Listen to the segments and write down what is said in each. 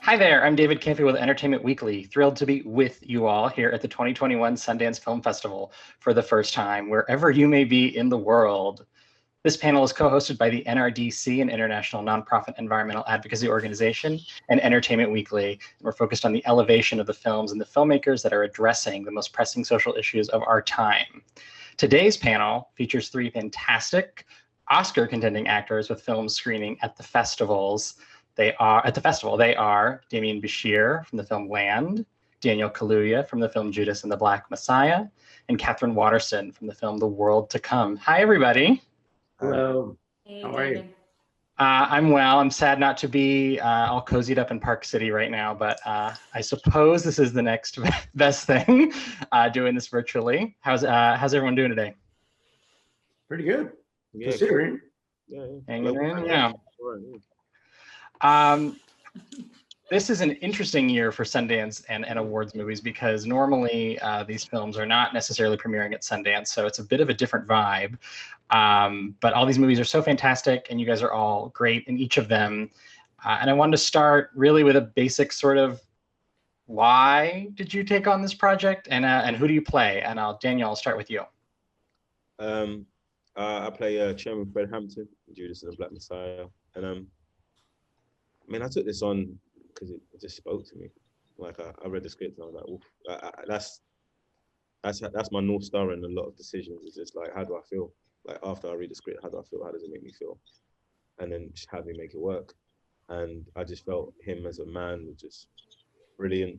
Hi there, I'm David Campy with Entertainment Weekly. Thrilled to be with you all here at the 2021 Sundance Film Festival for the first time, wherever you may be in the world. This panel is co-hosted by the NRDC, an international nonprofit environmental advocacy organization, and Entertainment Weekly. We're focused on the elevation of the films and the filmmakers that are addressing the most pressing social issues of our time. Today's panel features three fantastic Oscar contending actors with films screening at the festivals. They are Demián Bichir from the film Land, Daniel Kaluuya from the film Judas and the Black Massiah, and Katherine Waterston from the film The World to Come. Hi, everybody. Hello. Hey, How are you? David. I'm well. I'm sad not to be all cozied up in Park City right now, but I suppose this is the next best thing, doing this virtually. How's everyone doing today? Pretty good. Yeah, Considering. Hanging in? Yeah. This is an interesting year for Sundance and awards movies because normally these films are not necessarily premiering at Sundance, so it's a bit of a different vibe. But all these movies are so fantastic, and you guys are all great in each of them. And I wanted to start really with a basic sort of, why did you take on this project, and who do you play? And Daniel, I'll start with you. I play Chairman Fred Hampton, Judas and the Black Messiah, and I took this on because it just spoke to me. Like I read the script and I was like, oof, that's my North Star in a lot of decisions. It's just like, how do I feel? Like after I read the script, how do I feel? How does it make me feel? And then just how do we make it work? And I just felt him as a man was just brilliant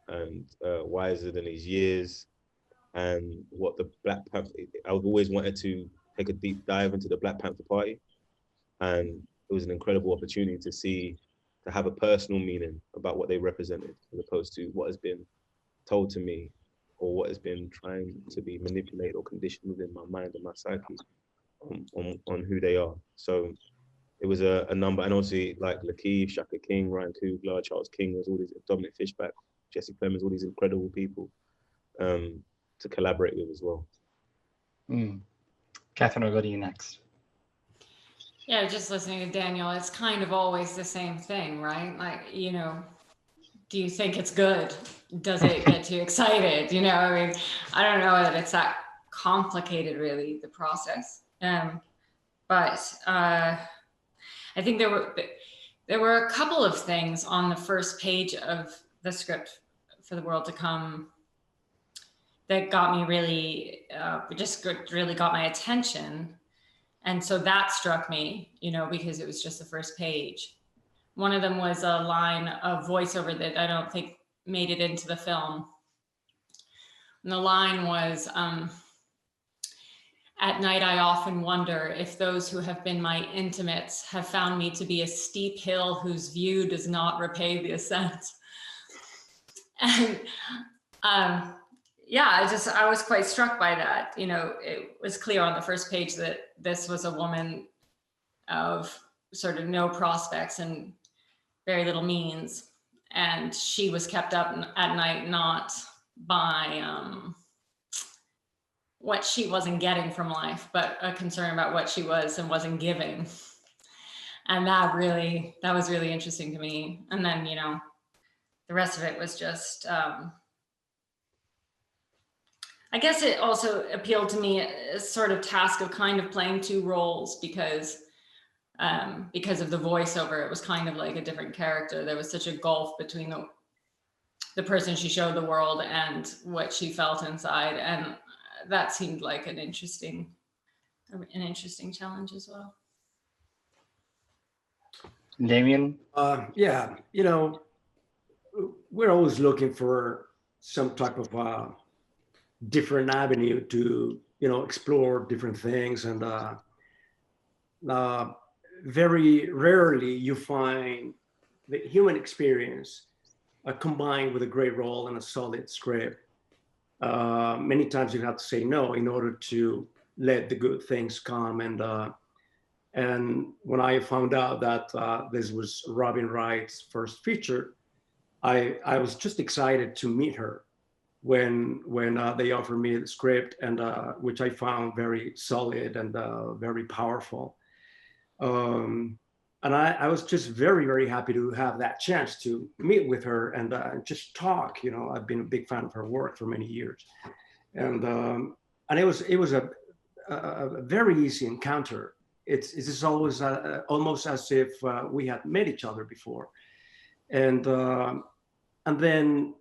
and wiser than his years. And what the Black Panther, I've always wanted to take a deep dive into the Black Panther Party. And it was an incredible opportunity to have a personal meaning about what they represented, as opposed to what has been told to me or what has been trying to be manipulated or conditioned within my mind and my psyche on who they are. So it was a number, and obviously like Lakeith, Shaka King, Ryan Coogler, Charles King, there's all these, Dominic Fishback, Jesse Plemons, all these incredible people to collaborate with as well. Katherine, I'll go to you next. Yeah, just listening to Daniel, it's kind of always the same thing, right? Like, do you think it's good? Does it get you excited? I don't know that it's that complicated, really, the process. But I think there were a couple of things on the first page of the script for The World to Come that got me really, really got my attention. And so that struck me, because it was just the first page. One of them was a line of voiceover that I don't think made it into the film. And the line was, at night, I often wonder if those who have been my intimates have found me to be a steep hill whose view does not repay the ascent. And I was quite struck by that. It was clear on the first page that this was a woman of sort of no prospects and very little means. And she was kept up at night, not by what she wasn't getting from life, but a concern about what she was and wasn't giving. And that was really interesting to me. And then, the rest of it was just, I guess it also appealed to me a sort of task of kind of playing two roles because of the voiceover. It was kind of like a different character. There was such a gulf between the person she showed the world and what she felt inside. And that seemed like an interesting challenge as well. Demián? Yeah, we're always looking for some type of different avenue to, explore different things. And very rarely you find the human experience combined with a great role and a solid script. Many times you have to say no in order to let the good things come. And when I found out that this was Robin Wright's first feature, I was just excited to meet her when they offered me the script, and which I found very solid and very powerful. I was just very, very happy to have that chance to meet with her and just talk. You know, I've been a big fan of her work for many years, and it was a very easy encounter. It's always almost as if we had met each other before, and then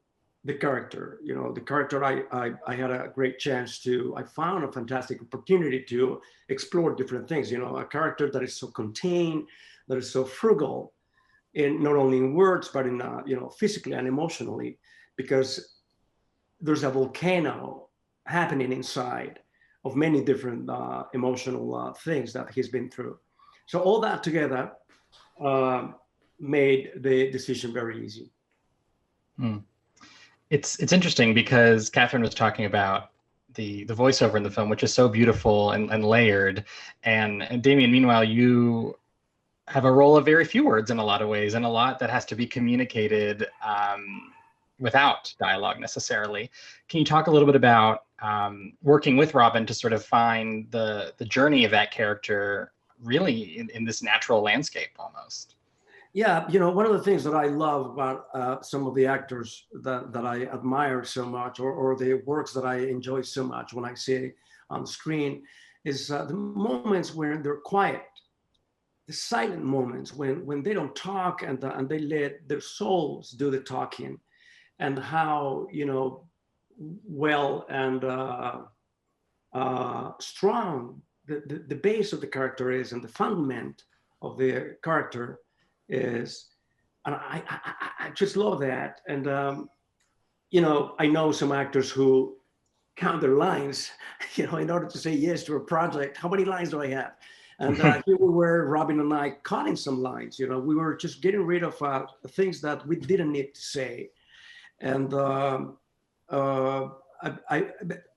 the character, you know, the character I had a great chance to, I found a fantastic opportunity to explore different things, you know, a character that is so contained, that is so frugal, in not only in words, but in, you know, physically and emotionally, because there's a volcano happening inside of many different emotional things that he's been through. So all that together made the decision very easy. Mm. It's interesting because Catherine was talking about the voiceover in the film, which is so beautiful and layered. And Demián, meanwhile, you have a role of very few words in a lot of ways, and a lot that has to be communicated without dialogue necessarily. Can you talk a little bit about working with Robin to sort of find the journey of that character really in this natural landscape almost? Yeah, you know, one of the things that I love about some of the actors that I admire so much, or the works that I enjoy so much when I see on screen, is the moments when they're quiet, the silent moments when they don't talk and they let their souls do the talking, and how, you know, well and strong the base of the character is, and the fundament of the character is. And I just love that. And you know, I know some actors who count their lines, you know, in order to say yes to a project. How many lines do I have? And here we were, Robin and I, cutting some lines. You know, we were just getting rid of things that we didn't need to say. And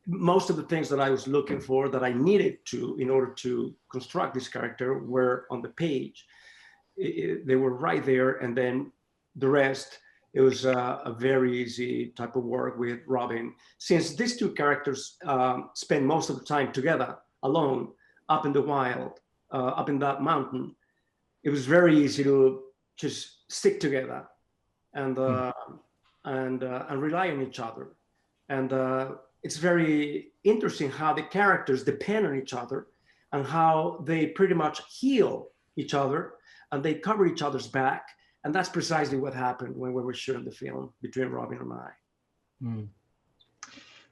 most of the things that I was looking for, that I needed to in order to construct this character, were on the page. They were right there, and then the rest, it was a very easy type of work with Robin. Since these two characters spend most of the time together, alone, up in the wild, up in that mountain, it was very easy to just stick together and rely on each other. And it's very interesting how the characters depend on each other, and how they pretty much heal each other, and they cover each other's back. And that's precisely what happened when we were shooting the film between Robin and I. Mm.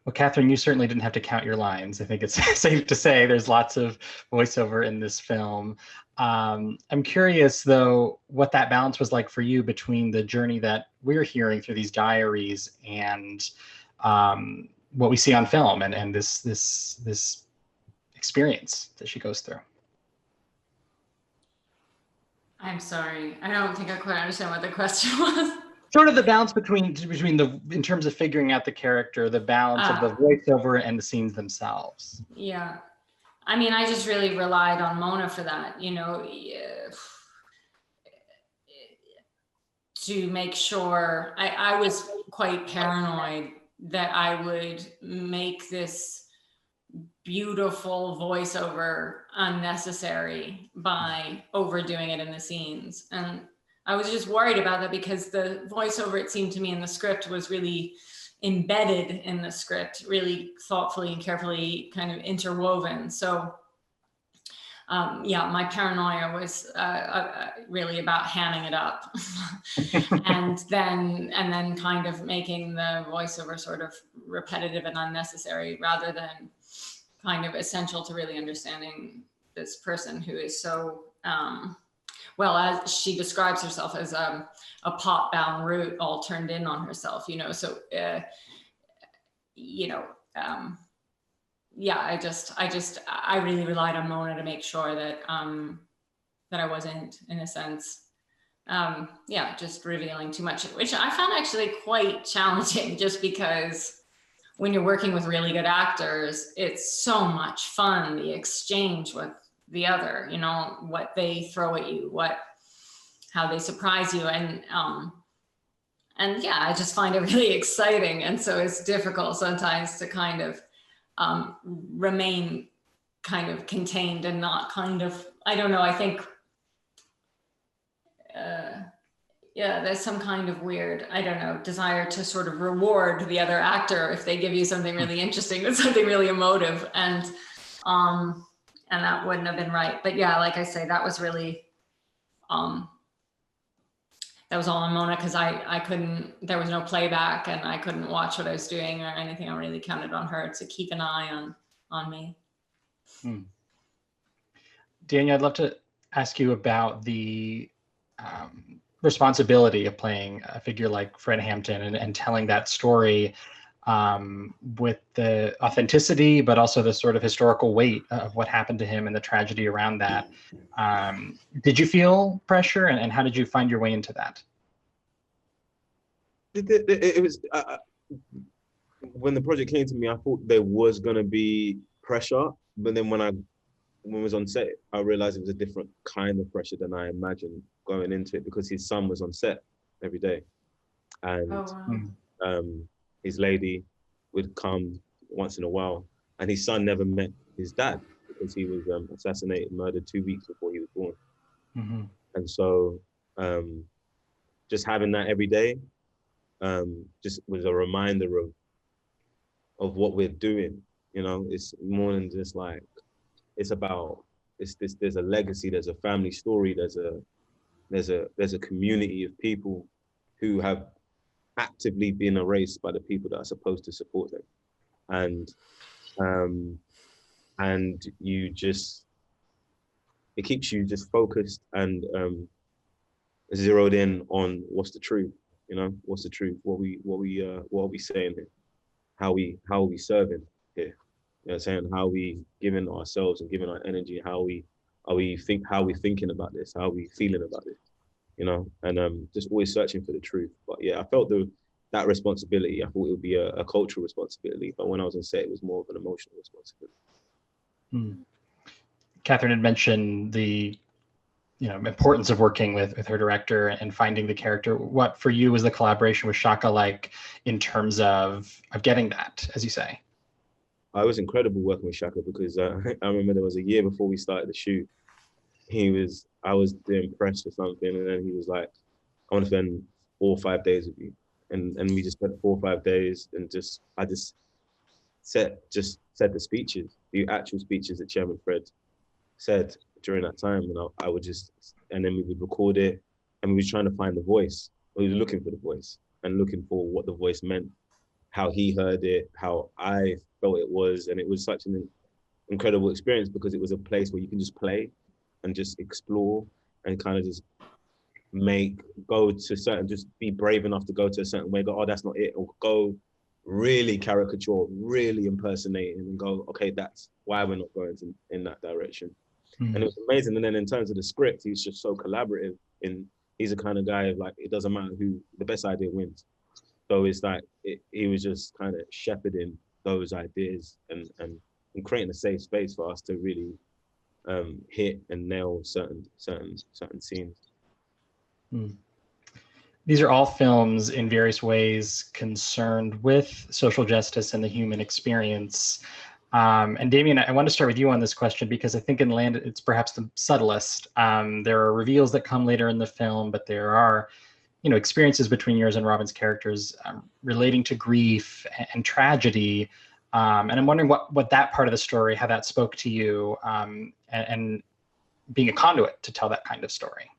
Well, Catherine, you certainly didn't have to count your lines. I think it's safe to say there's lots of voiceover in this film. I'm curious, though, what that balance was like for you between the journey that we're hearing through these diaries and what we see on film, and this experience that she goes through. I'm sorry, I don't think I quite understand what the question was. Sort of the balance between in terms of figuring out the character, the balance of the voiceover and the scenes themselves. Yeah, I mean, I just really relied on Mona for that, you know, to make sure. I was quite paranoid that I would make this beautiful voiceover unnecessary by overdoing it in the scenes. And I was just worried about that, because the voiceover, it seemed to me, in the script was really embedded in the script, really thoughtfully and carefully kind of interwoven. So yeah, my paranoia was really about hamming it up and then kind of making the voiceover sort of repetitive and unnecessary, rather than kind of essential to really understanding this person who is so, well, as she describes herself as a pot-bound root all turned in on herself, you know, so, you know, yeah, I really relied on Mona to make sure that, that I wasn't, in a sense, yeah, just revealing too much, which I found actually quite challenging, just because when you're working with really good actors, it's so much fun, the exchange with the other, you know, what they throw at you, how they surprise you. And yeah, I just find it really exciting. And so it's difficult sometimes to kind of remain kind of contained and not kind of, I don't know, I think yeah, there's some kind of weird, I don't know, desire to sort of reward the other actor if they give you something really interesting and something really emotive, and that wouldn't have been right. But yeah, like I say, that was really, that was all on Mona, because I couldn't, there was no playback and I couldn't watch what I was doing or anything. I really counted on her to keep an eye on me. Daniel, I'd love to ask you about the responsibility of playing a figure like Fred Hampton and telling that story with the authenticity, but also the sort of historical weight of what happened to him and the tragedy around that. Did you feel pressure, and how did you find your way into that? It was, when the project came to me, I thought there was going to be pressure, but then when I was on set, I realized it was a different kind of pressure than I imagined going into it, because his son was on set every day, and his lady would come once in a while, and his son never met his dad because he was assassinated, murdered 2 weeks before he was born. And so just having that every day just was a reminder of what we're doing. You know, it's more than just like, it's about, there's a legacy, there's a family story, there's a community of people who have actively been erased by the people that are supposed to support them. And you just, it keeps you just focused and zeroed in on what's the truth, you know, what's the truth, what are we saying here? How are we serving here? You know what I'm saying? How are we giving ourselves and giving our energy? How are we thinking about this? How are we feeling about this? You know, and just always searching for the truth. But yeah, I felt that responsibility. I thought it would be a cultural responsibility, but when I was on set, it was more of an emotional responsibility. Katherine had mentioned the importance of working with her director and finding the character. What for you was the collaboration with Shaka like in terms of getting that, as you say? It was incredible working with Shaka, because I remember there was a year before we started the shoot. I was doing press or something, and then he was like, I want to spend 4 or 5 days with you. And we just spent 4 or 5 days, and I just said the speeches, the actual speeches that Chairman Fred said during that time. And and then we would record it, and we were trying to find the voice. We were looking for the voice and looking for what the voice meant, how he heard it, how I felt it was. And it was such an incredible experience, because it was a place where you can just play and just explore and kind of just just be brave enough to go to a certain way, go, oh, that's not it, or go really caricature, really impersonating, and go, okay, that's why we're not going in that direction. And it was amazing. And then in terms of the script, he's just so collaborative, and he's the kind of guy of like, it doesn't matter who, the best idea wins. So it's like, he was just kind of shepherding those ideas and creating a safe space for us to really hit and nail certain scenes. These are all films in various ways concerned with social justice and the human experience. And Demian, I want to start with you on this question, because I think in Land, it's perhaps the subtlest. There are reveals that come later in the film, but there are, experiences between yours and Robin's characters relating to grief and tragedy. And I'm wondering what that part of the story, how that spoke to you, and being a conduit to tell that kind of story.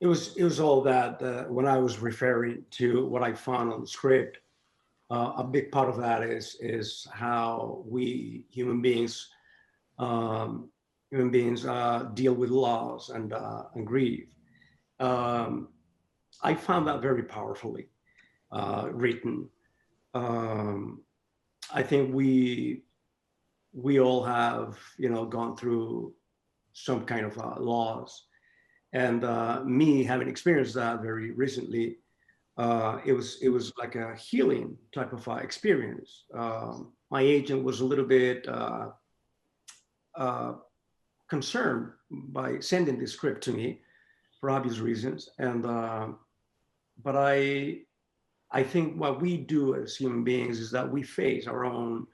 It was all that. When I was referring to what I found on the script, a big part of that is how we human beings deal with loss and grief. I found that very powerfully written. I think we all have gone through some kind of loss, and me having experienced that very recently. It was like a healing type of experience. My agent was a little bit concerned by sending the script to me for obvious reasons, and but I think what we do as human beings is that we face our own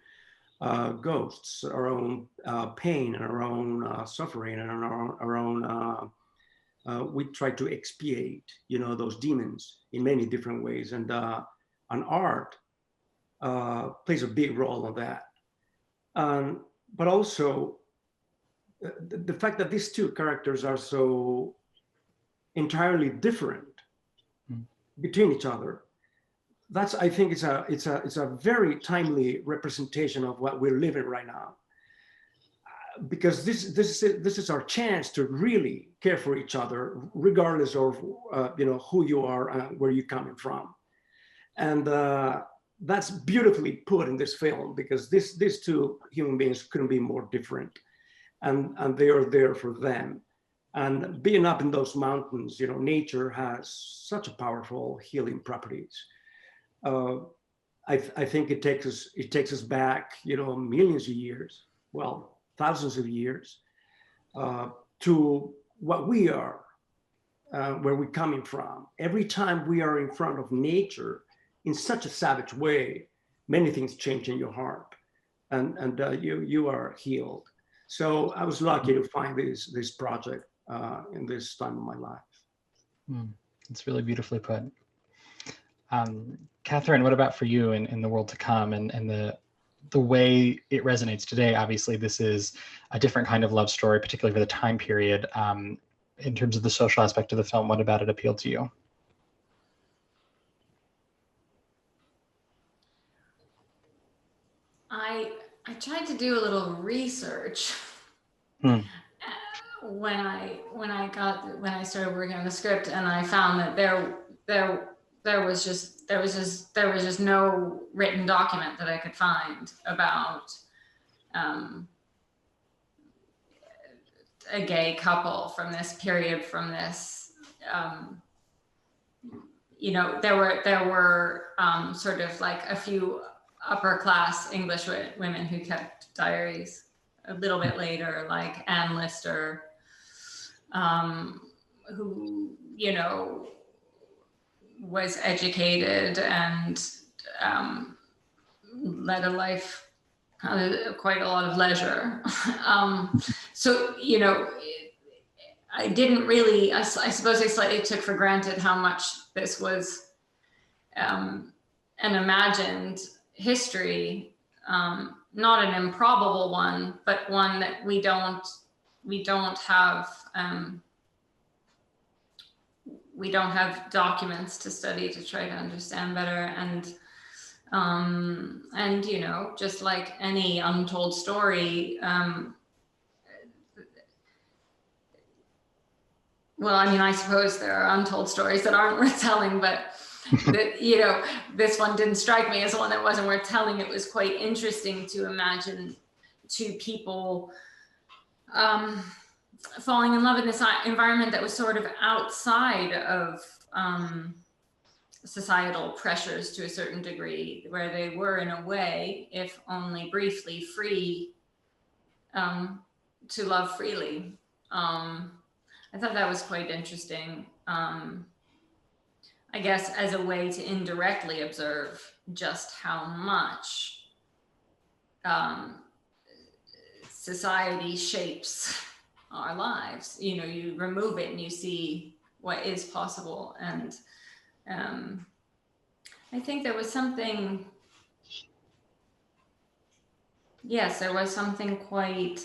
ghosts, our own pain, and our own suffering, and our own we try to expiate, those demons in many different ways, and art plays a big role on that. But also the fact that these two characters are so entirely different between each other. That's, I think, it's a very timely representation of what we're living right now, because this is our chance to really care for each other, regardless of who you are and where you're coming from, and that's beautifully put in this film, because these two human beings couldn't be more different, and they are there for them. And being up in those mountains, nature has such a powerful healing properties. I think it takes us back, millions of years, well, thousands of years, to what we are, where we're coming from. Every time we are in front of nature in such a savage way, many things change in your heart, and you are healed. So I was lucky to find this project in this time of my life. It's really beautifully put. Katherine, what about for you in the world to come, and the way it resonates today? Obviously, this is a different kind of love story, particularly for the time period. In terms of the social aspect of the film, what about it appealed to you? I tried to do a little research when I started working on the script, and I found that there was just no written document that I could find about a gay couple from this period, from this there were sort of like a few upper class English women who kept diaries a little bit later, like Anne Lister, who was educated and led a life, quite a lot of leisure. So I didn't really, I suppose I slightly took for granted how much this was an imagined history, not an improbable one, but one that we don't have documents to study to try to understand better. And just like any untold story, well, I mean, I suppose there are untold stories that aren't worth telling, but this one didn't strike me as one that wasn't worth telling. It was quite interesting to imagine two people falling in love in this environment that was sort of outside of societal pressures to a certain degree, where they were, in a way, if only briefly, free to love freely. I thought that was quite interesting. I guess as a way to indirectly observe just how much society shapes our lives. You remove it and you see what is possible. And I think there was something, yes, there was something quite,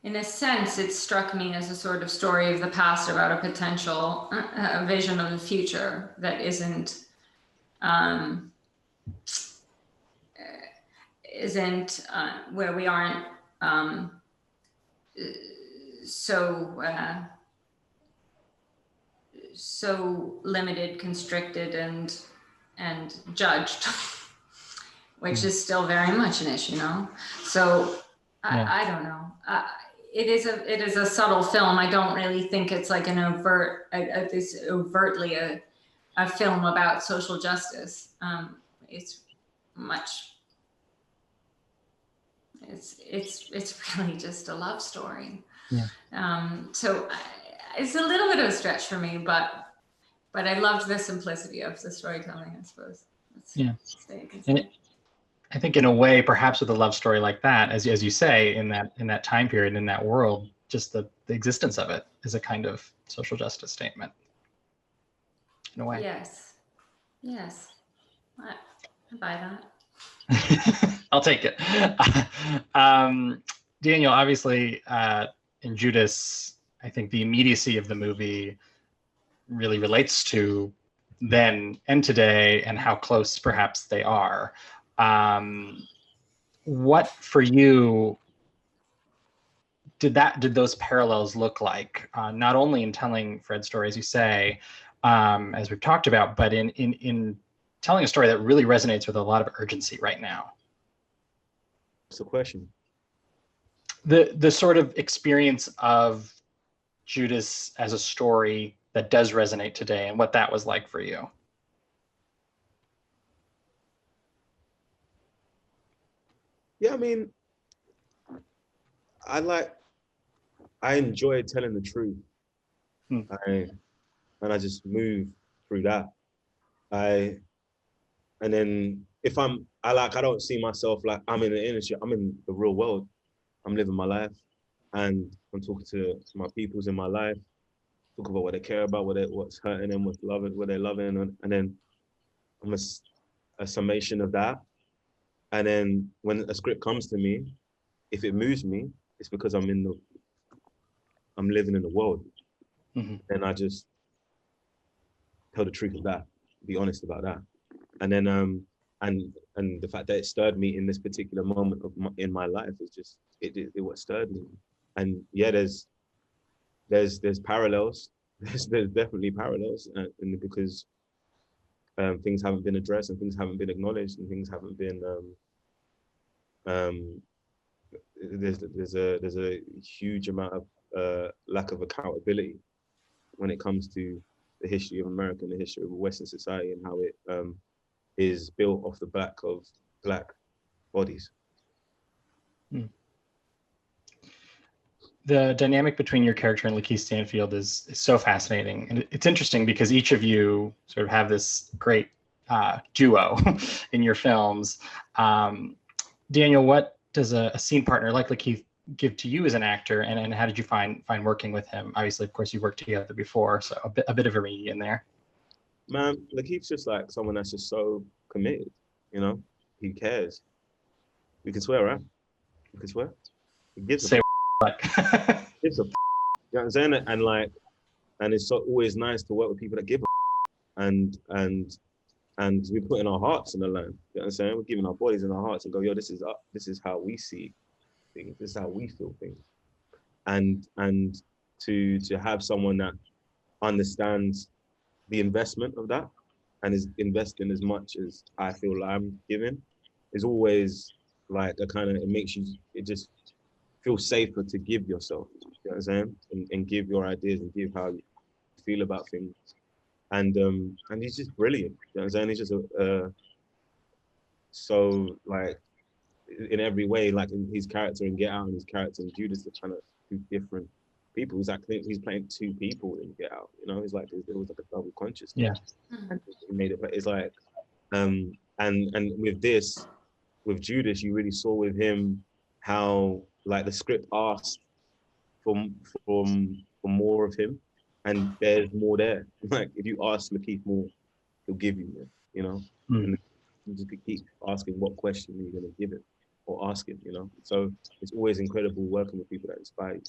in a sense, it struck me as a sort of story of the past about a potential vision of the future that isn't where we aren't so limited, constricted, and judged, which is still very much an issue, So I don't know. It is a subtle film. I don't really think it's like an overtly a film about social justice. It's really just a love story. So it's a little bit of a stretch for me, but I loved the simplicity of the storytelling, I suppose. I think in a way, perhaps with a love story like that, as you say, in that time period, in that world, just the existence of it is a kind of social justice statement. In a way. Yes. Yes. I buy that. I'll take it. Daniel, obviously, in Judas, I think the immediacy of the movie really relates to then and today and how close perhaps they are. What for you did those parallels look like? Not only in telling Fred's story, as you say, as we've talked about, but in telling a story that really resonates with a lot of urgency right now. What's the question? The sort of experience of Judas as a story that does resonate today, and what that was like for you. Yeah, I mean, I enjoy telling the truth. And I just move through that. And then if I don't see myself like I'm in the industry, I'm in the real world. I'm living my life, and I'm talking to my peoples in my life, talk about what they care about, what's hurting them, what's loving, what they're loving, and then I'm a summation of that. And then when a script comes to me, if it moves me, it's because I'm living in the world, and I just tell the truth of that, be honest about that, and then and the fact that it stirred me in this particular moment in my life is just it what stirred me. And yeah, there's parallels. There's definitely parallels, and because things haven't been addressed and things haven't been acknowledged and things haven't been there's a huge amount of lack of accountability when it comes to the history of America and the history of Western society and how it is built off the back of Black bodies. The dynamic between your character and Lakeith Stanfield is so fascinating. And it's interesting because each of you sort of have this great duo in your films. Daniel, what does a scene partner like Lakeith give to you as an actor, and how did you find working with him? Obviously, of course, you worked together before, so a bit of a reunion there. Man, Lakeith's just like someone that's just so committed, you know? He cares. We can swear, right? We can swear? He gives a like. gives a you know what I'm saying? And it's always nice to work with people that give a and we're putting our hearts in the line. You know what I'm saying? We're giving our bodies and our hearts and go, yo, this is how we see things. This is how we feel things. And to have someone that understands the investment of that and is investing as much as I feel I'm giving is always like a kind of, it just feels safer to give yourself, you know what I'm saying? And give your ideas and give how you feel about things. And he's just brilliant, you know what I'm saying? He's just so like in every way, like in his character in Get Out and his character in Judas, they're kind of two different people. He's playing two people in Get Out, you know? It's like there was like a double consciousness. Yeah. And he made it, but it's like and with Judas, you really saw with him how like the script asked for more of him, and there's more there. Like if you ask Lakeith more, he'll give you more, you know? And you just keep asking what question are you gonna give him or ask him, you know? So it's always incredible working with people that inspire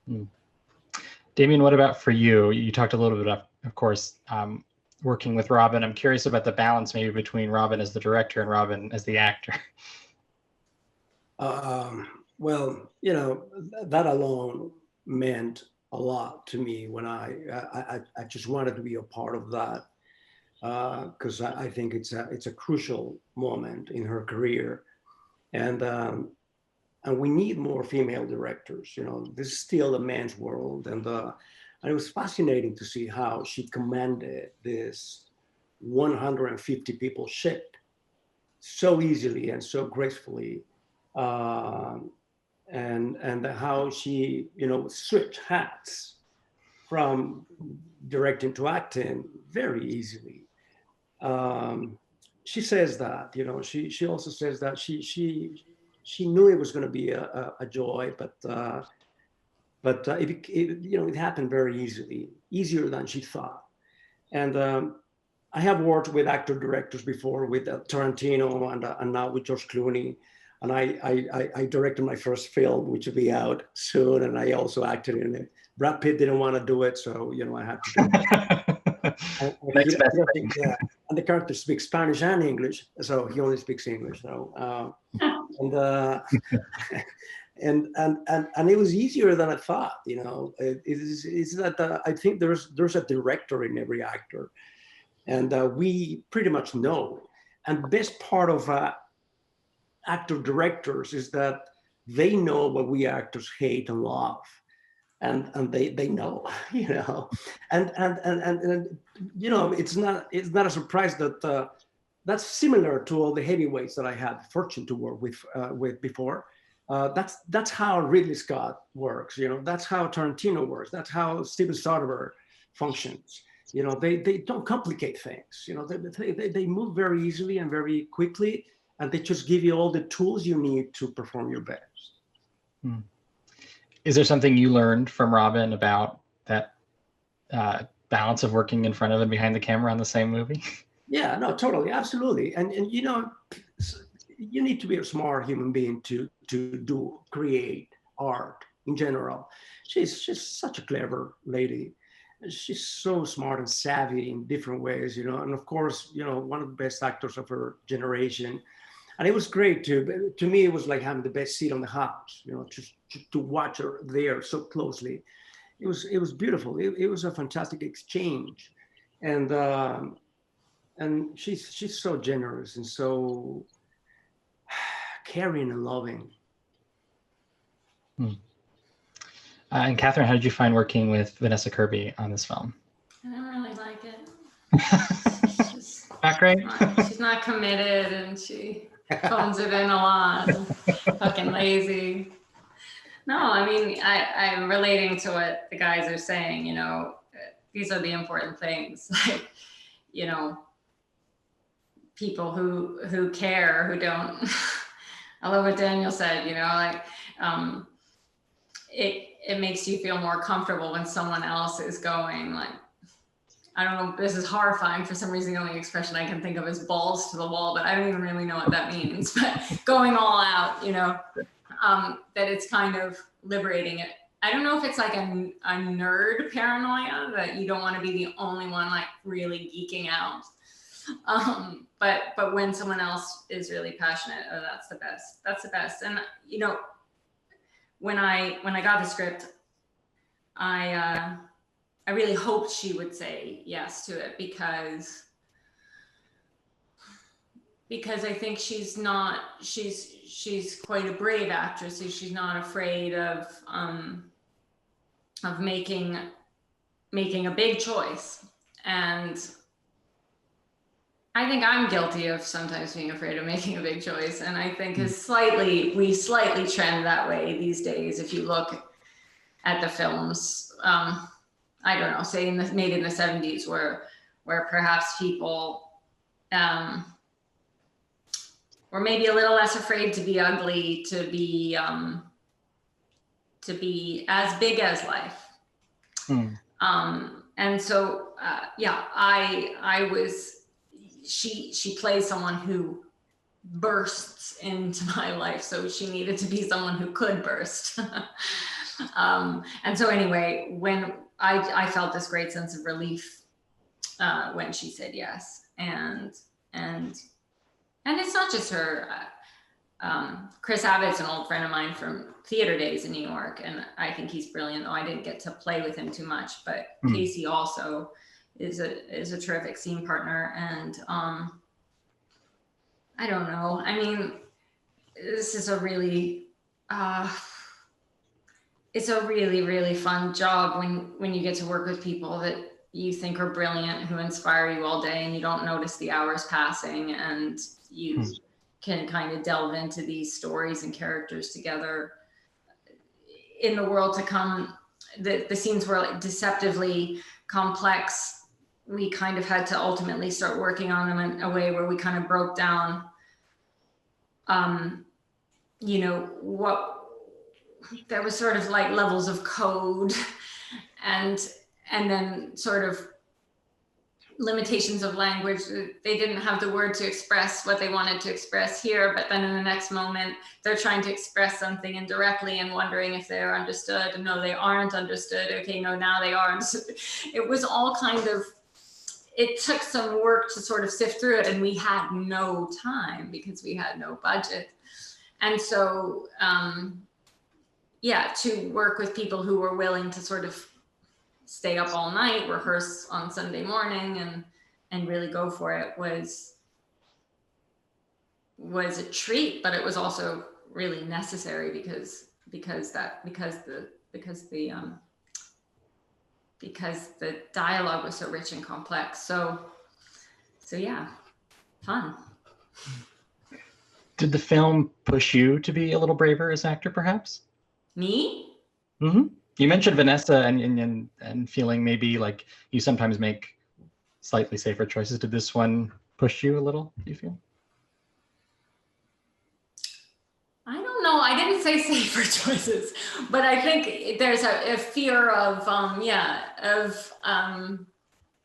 you. Demián, what about for you? You talked a little bit about, of course, working with Robin. I'm curious about the balance maybe between Robin as the director and Robin as the actor. Well, you know, that alone meant a lot to me when I just wanted to be a part of that, because I think it's a crucial moment in her career, and we need more female directors. You know, this is still a man's world, and it was fascinating to see how she commanded this 150 people ship so easily and so gracefully. And how she, you know, switched hats from directing to acting very easily. she says that, you know, she also says that she knew it was going to be a joy, but you know, it happened very easily, easier than she thought. And I have worked with actor directors before, with Tarantino and now with George Clooney. And I directed my first film, which will be out soon. And I also acted in it. Brad Pitt didn't want to do it, so, you know, I had to do it. Yeah. And the character speaks Spanish and English, so he only speaks English. So, and it was easier than I thought. You know, it's that I think there's a director in every actor, and we pretty much know. And the best part of actor directors is that they know what we actors hate and love. And they know, you know, and you know, it's not a surprise that that's similar to all the heavyweights that I had the fortune to work with before. That's how Ridley Scott works, you know. That's how Tarantino works. That's how Steven Soderbergh functions. You know, they don't complicate things. You know, they move very easily and very quickly, and they just give you all the tools you need to perform your best. Hmm. Is there something you learned from Robin about that balance of working in front of and behind the camera on the same movie? Yeah, no, totally, absolutely. And you know, you need to be a smart human being to create art in general. She's such a clever lady. She's so smart and savvy in different ways, you know. And of course, you know, one of the best actors of her generation. And it was great to me, it was like having the best seat on the house, you know, just to watch her there so closely. It was beautiful. It was a fantastic exchange. And she's so generous and so caring and loving. And Catherine, how did you find working with Vanessa Kirby on this film? I don't really like it. She's not great? She's not committed, and she phones it in a lot. Fucking lazy. No, I mean, I'm relating to what the guys are saying, you know, these are the important things. Like, you know, people who care, who don't. I love what Daniel said, you know, like, it makes you feel more comfortable when someone else is going, like, I don't know, this is horrifying. For some reason, the only expression I can think of is balls to the wall, but I don't even really know what that means. But going all out, you know, that it's kind of liberating. I don't know if it's like a nerd paranoia that you don't want to be the only one like really geeking out. But when someone else is really passionate, oh, that's the best. That's the best. And you know, when I got the script, I really hoped she would say yes to it because I think she's quite a brave actress. So she's not afraid of making a big choice. And I think I'm guilty of sometimes being afraid of making a big choice. And I think we slightly trend that way these days. If you look at the films, I don't know, say maybe in the 70s where perhaps people were maybe a little less afraid to be ugly, to be as big as life. And so, yeah, I was, she plays someone who bursts into my life. So she needed to be someone who could burst. And so anyway, when I felt this great sense of relief when she said yes. And it's not just her. Chris Abbott's an old friend of mine from theater days in New York, and I think he's brilliant, though I didn't get to play with him too much. But Casey also is a terrific scene partner, and I don't know. I mean, this is a really it's a really, really fun job when you get to work with people that you think are brilliant, who inspire you all day, and you don't notice the hours passing, and you can kind of delve into these stories and characters together. In the world to come, the scenes were like deceptively complex we kind of had to ultimately start working on them in a way where we kind of broke down, you know, what there was sort of like levels of code and then sort of limitations of language. They didn't have the word to express what they wanted to express here, but then in the next moment, they're trying to express something indirectly and wondering if they're understood. And no, they aren't understood. Okay, no, now they are. It was all kind of, it took some work to sort of sift through it, and we had no time because we had no budget. And so, yeah, to work with people who were willing to sort of stay up all night, rehearse on Sunday morning, and really go for it was a treat, but it was also really necessary because the dialogue was so rich and complex. So yeah, fun. Did the film push you to be a little braver as actor, perhaps? Me? Mm-hmm. You mentioned Vanessa and feeling maybe like you sometimes make slightly safer choices. Did this one push you a little, do you feel? I don't know. I didn't say safer choices, but I think there's a fear of,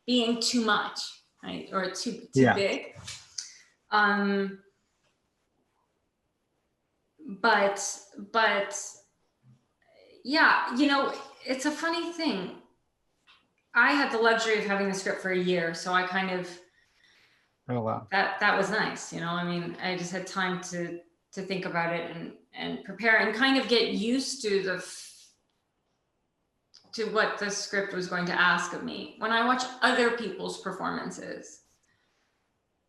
being too much, right? Or too big. But yeah, you know, it's a funny thing. I had the luxury of having the script for a year, so I kind of, oh wow, that was nice. You know, I mean, I just had time to think about it and prepare and kind of get used to what the script was going to ask of me. When I watch other people's performances,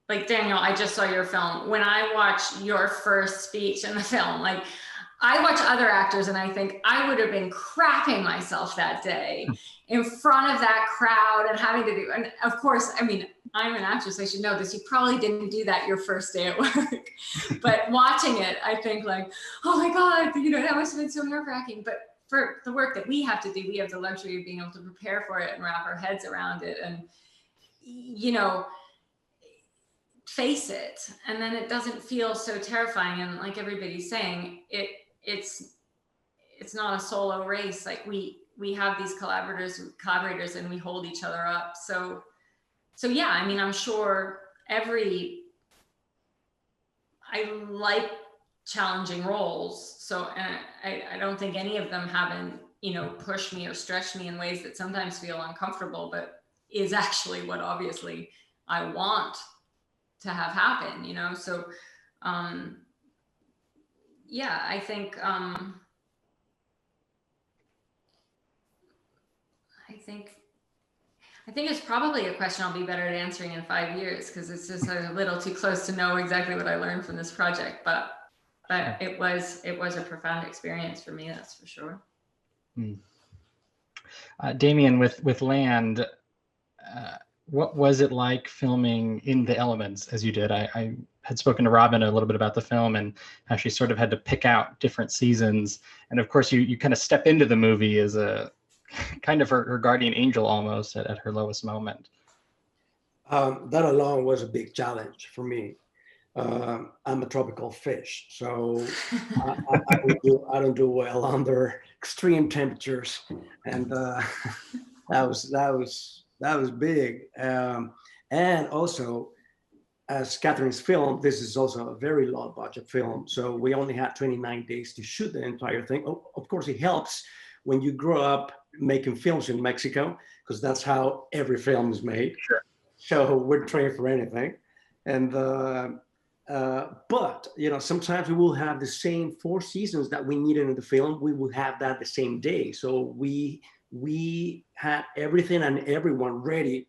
like Daniel, I just saw your film. When I watch your first speech in the film, like I watch other actors and I think I would have been crapping myself that day in front of that crowd and having to do, and of course, I mean, I'm an actress, I should know this. You probably didn't do that your first day at work, but watching it, I think like, oh my God, you know, that must have been so nerve-wracking. But for the work that we have to do, we have the luxury of being able to prepare for it and wrap our heads around it and, you know, face it. And then it doesn't feel so terrifying. And like everybody's saying, it's not a solo race. Like we have these collaborators and we hold each other up. So yeah, I mean, I'm sure I like challenging roles. So I don't think any of them haven't, you know, pushed me or stretched me in ways that sometimes feel uncomfortable, but is actually what obviously I want to have happen, you know? So, yeah, I think it's probably a question I'll be better at answering in 5 years because it's just a little too close to know exactly what I learned from this project. But it was a profound experience for me, that's for sure. Demián, with Land, what was it like filming in the elements as you did? I had spoken to Robin a little bit about the film and how she sort of had to pick out different seasons. And of course, you kind of step into the movie as a kind of her guardian angel almost at her lowest moment. That alone was a big challenge for me. I'm a tropical fish, so I don't do well under extreme temperatures, and that was big. And also, as Catherine's film, this is also a very low budget film, so we only had 29 days to shoot the entire thing. Of course, it helps when you grow up making films in Mexico, because that's how every film is made. Sure. So we're trained for anything. And but you know, sometimes we will have the same 4 seasons that we needed in the film. We will have that the same day. So we had everything and everyone ready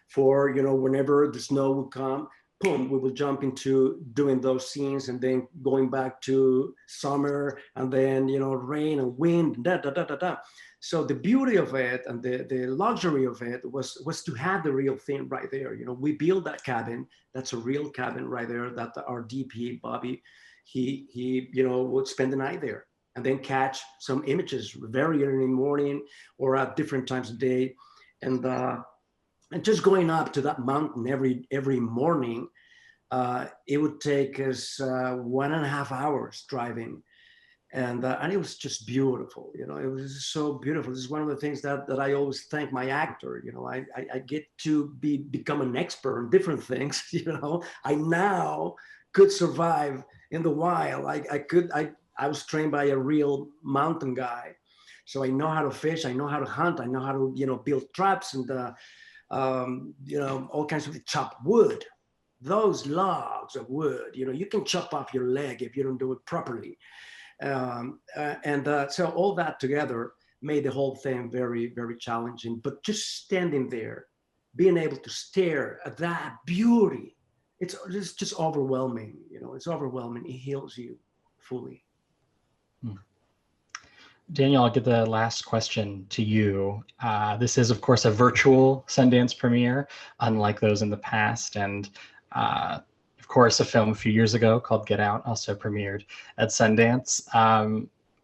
for, you know, whenever the snow would come, boom, we will jump into doing those scenes and then going back to summer and then, you know, rain and wind, So the beauty of it and the luxury of it was to have the real thing right there. You know, we built that cabin. That's a real cabin right there that our DP, Bobby, he you know, would spend the night there and then catch some images very early in the morning or at different times of day. And And just going up to that mountain every morning, it would take us 1.5 hours driving. And it was just beautiful, you know, it was so beautiful. This is one of the things that I always thank my actor, you know, I get to become an expert in different things, you know. I now could survive in the wild. I was trained by a real mountain guy. So I know how to fish, I know how to hunt, I know how to, you know, build traps and, you know, all kinds of chop wood. Those logs of wood, you know, you can chop off your leg if you don't do it properly. So all that together made the whole thing very, very challenging. But just standing there, being able to stare at that beauty, it's just overwhelming. You know, it's overwhelming. It heals you fully. Daniel, I'll give the last question to you. This is, of course, a virtual Sundance premiere, unlike those in the past. And of course, a film a few years ago called Get Out also premiered at Sundance.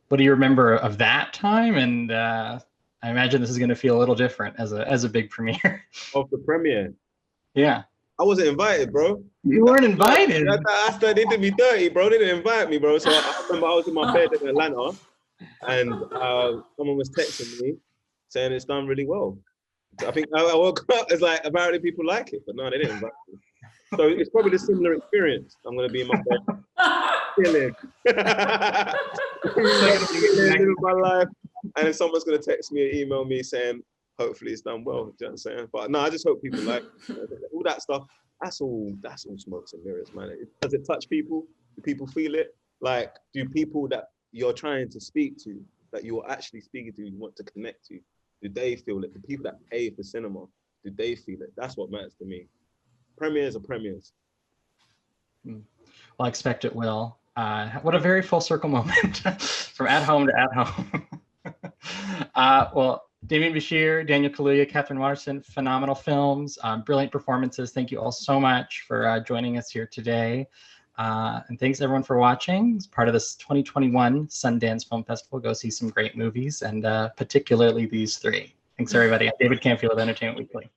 What do you remember of that time? And I imagine this is going to feel a little different as a big premiere. Of the premiere? Yeah. I wasn't invited, bro. You weren't invited? They did me dirty, bro. They didn't invite me, bro. So I remember I was in my bed in Atlanta, and someone was texting me saying it's done really well. I think I woke up, it's like, apparently people like it, but no, they didn't invite me. So it's probably the similar experience. I'm gonna be in my bed, chilling, living my life, and then someone's gonna text me or email me saying, hopefully it's done well. Do you know what I'm saying? But no, I just hope people like all that stuff. That's all smokes and mirrors, man. Does it touch people? Do people feel it? Like, do people that you're trying to speak to, that you're actually speaking to, you want to connect to, do they feel it? The people that pay for cinema, do they feel it? That's what matters to me. Premieres are premieres. Well, I expect it will. What a very full circle moment from at home to at home. Well, Demián Bichir, Daniel Kaluuya, Katherine Waterston, phenomenal films, brilliant performances. Thank you all so much for joining us here today. And thanks everyone for watching. As part of this 2021 Sundance Film Festival, go see some great movies, and particularly these three. Thanks everybody. I'm David Canfield with Entertainment Weekly.